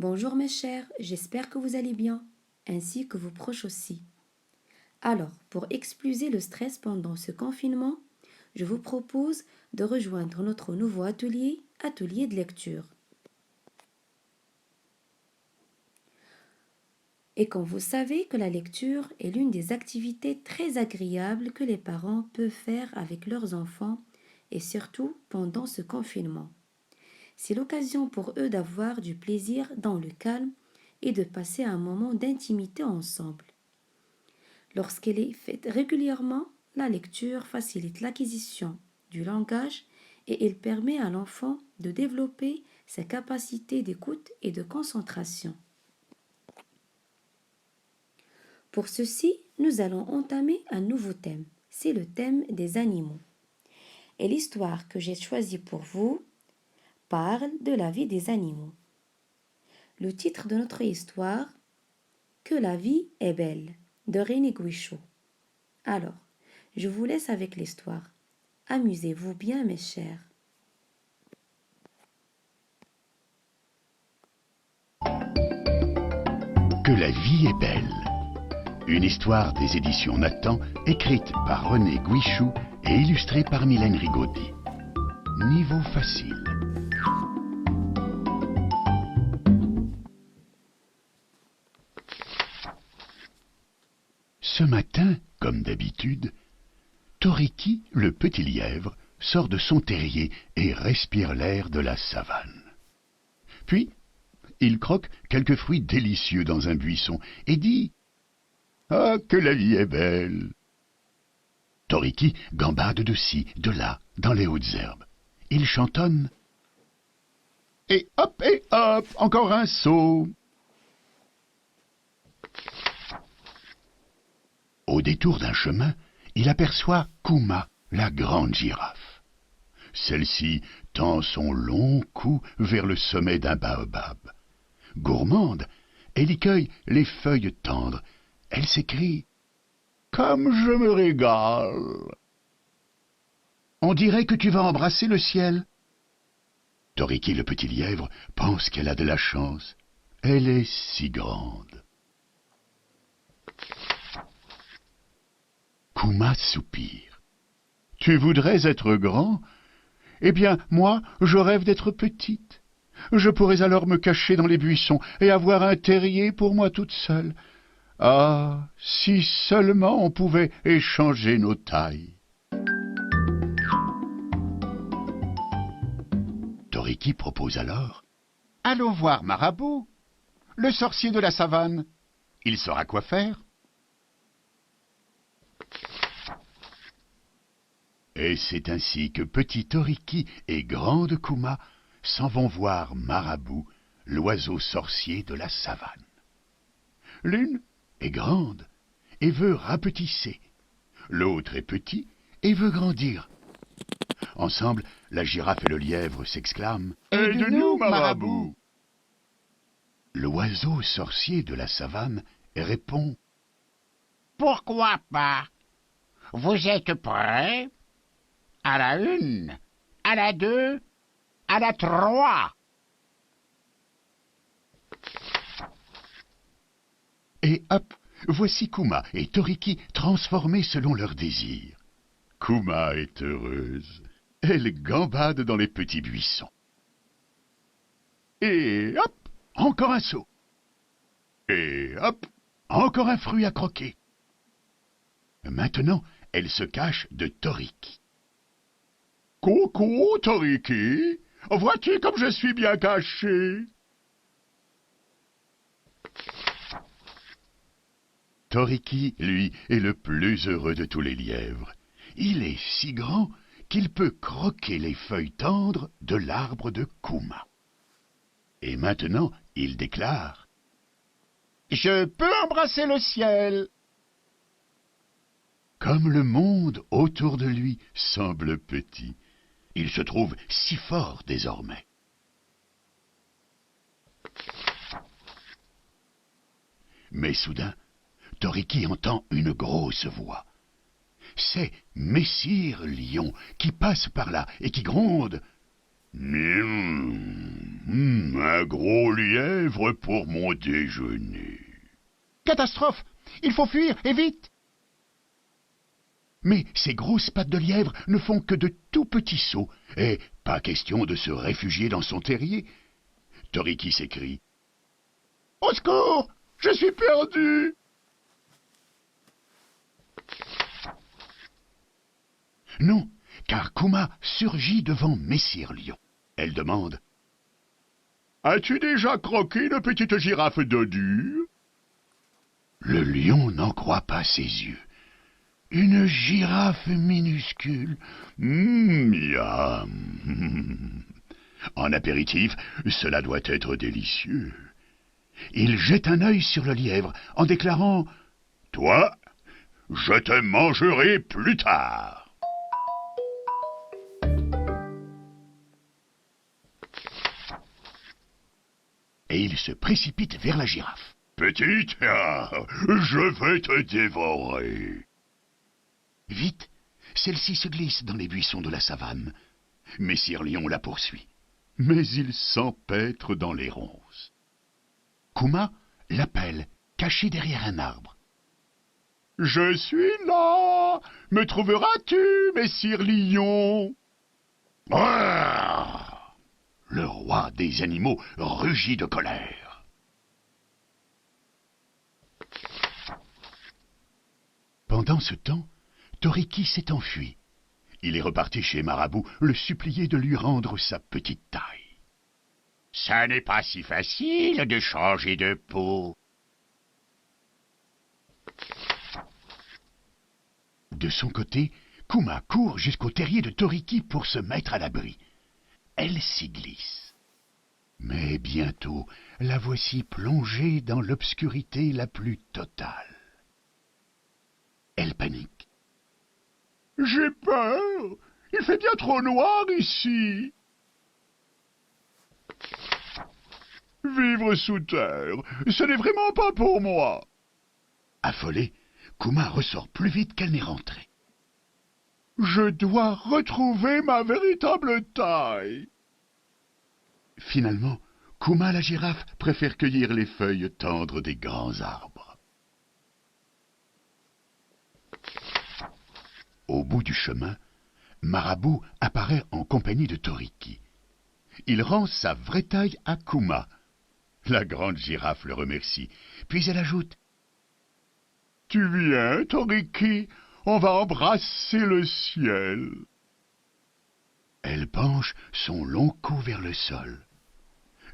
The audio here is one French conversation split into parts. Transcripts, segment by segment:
Bonjour mes chers, j'espère que vous allez bien, ainsi que vos proches aussi. Alors, pour expulser le stress pendant ce confinement, je vous propose de rejoindre notre nouveau atelier de lecture. Et comme vous savez que la lecture est l'une des activités très agréables que les parents peuvent faire avec leurs enfants, et surtout pendant ce confinement. C'est l'occasion pour eux d'avoir du plaisir dans le calme et de passer un moment d'intimité ensemble. Lorsqu'elle est faite régulièrement, la lecture facilite l'acquisition du langage et elle permet à l'enfant de développer sa capacité d'écoute et de concentration. Pour ceci, nous allons entamer un nouveau thème. C'est le thème des animaux. Et l'histoire que j'ai choisie pour vous parle de la vie des animaux. Le titre de notre histoire, Que la vie est belle, de René Guichot. Alors, je vous laisse avec l'histoire. Amusez-vous bien, mes chers. Que la vie est belle. Une histoire des éditions Nathan, écrite par René Guichou et illustrée par Mylène Rigaudy. Niveau facile. Ce matin, comme d'habitude, Toriki, le petit lièvre, sort de son terrier et respire l'air de la savane. Puis, il croque quelques fruits délicieux dans un buisson et dit « Ah, que la vie est belle !» Toriki gambade de ci, de là, dans les hautes herbes. Il chantonne « Et hop, encore un saut !» Au détour d'un chemin, il aperçoit Kouma, la grande girafe. Celle-ci tend son long cou vers le sommet d'un baobab. Gourmande, elle y cueille les feuilles tendres. Elle s'écrie « Comme je me régale !» On dirait que tu vas embrasser le ciel. Toriki le petit lièvre pense qu'elle a de la chance. Elle est si grande. Kouma soupire. « Tu voudrais être grand ? Eh bien, moi, je rêve d'être petite. Je pourrais alors me cacher dans les buissons et avoir un terrier pour moi toute seule. Ah, si seulement on pouvait échanger nos tailles. » Toriki propose alors « Allons voir Marabout, le sorcier de la savane. Il saura quoi faire. » Et c'est ainsi que petit Toriki et grande Kouma s'en vont voir Marabout, l'oiseau sorcier de la savane. L'une est grande et veut rapetisser. L'autre est petit et veut grandir. Ensemble, la girafe et le lièvre s'exclament « Aide-nous, Marabout !» L'oiseau sorcier de la savane répond « Pourquoi pas? Vous êtes prêts? À la 1, à la 2, à la 3. » Et hop, voici Kouma et Toriki transformés selon leurs désirs. Kouma est heureuse. Elle gambade dans les petits buissons. Et hop, encore un saut. Et hop, encore un fruit à croquer. Maintenant, elle se cache de Toriki. « Coucou, Toriki, vois-tu comme je suis bien caché ?» Toriki, lui, est le plus heureux de tous les lièvres. Il est si grand qu'il peut croquer les feuilles tendres de l'arbre de Kouma. Et maintenant, il déclare « Je peux embrasser le ciel !» Comme le monde autour de lui semble petit, il se trouve si fort désormais. Mais soudain, Toriki entend une grosse voix. C'est Messire Lion qui passe par là et qui gronde « Miaou, Un gros lièvre pour mon déjeuner. Catastrophe! Il faut fuir, et vite! Mais ces grosses pattes de lièvre ne font que de tout petits sauts, et pas question de se réfugier dans son terrier. Toriki s'écrie. Au secours! Je suis perdu! Non, car Kuma surgit devant Messire Lion. Elle demande. As-tu déjà croqué une petite girafe dodue? Le lion n'en croit pas ses yeux. Une girafe minuscule. Miam. En apéritif, cela doit être délicieux. Il jette un œil sur le lièvre en déclarant « Toi, je te mangerai plus tard !» Et il se précipite vers la girafe. « Petite, je vais te dévorer !» Vite, celle-ci se glisse dans les buissons de la savane. Messire Lion la poursuit. Mais il s'empêtre dans les ronces. Kuma l'appelle, caché derrière un arbre. « Je suis là! Me trouveras-tu, Messire Lion ?» Le roi des animaux rugit de colère. Pendant ce temps, Toriki s'est enfui. Il est reparti chez Marabout le supplier de lui rendre sa petite taille. Ça n'est pas si facile de changer de peau. De son côté, Kuma court jusqu'au terrier de Toriki pour se mettre à l'abri. Elle s'y glisse. Mais bientôt, la voici plongée dans l'obscurité la plus totale. Elle panique. « J'ai peur! Il fait bien trop noir ici! » Vivre sous terre, ce n'est vraiment pas pour moi! Affolée, Kuma ressort plus vite qu'elle n'est rentrée. Je dois retrouver ma véritable taille. Finalement, Kuma la girafe préfère cueillir les feuilles tendres des grands arbres. Au bout du chemin, Marabout apparaît en compagnie de Toriki. Il rend sa vraie taille à Kuma. La grande girafe le remercie, puis elle ajoute « Tu viens, Toriki? On va embrasser le ciel. » Elle penche son long cou vers le sol.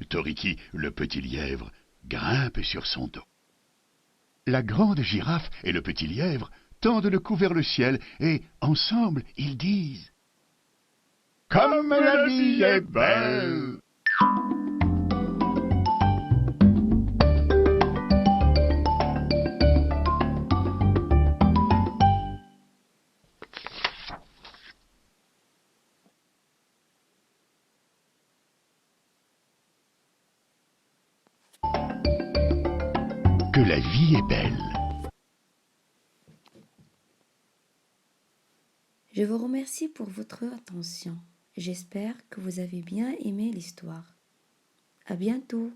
Toriki, le petit lièvre, grimpe sur son dos. La grande girafe et le petit lièvre tendent le cou vers le ciel et, ensemble, ils disent « Comme la vie est belle !» Que la vie est belle. Je vous remercie pour votre attention. J'espère que vous avez bien aimé l'histoire. À bientôt.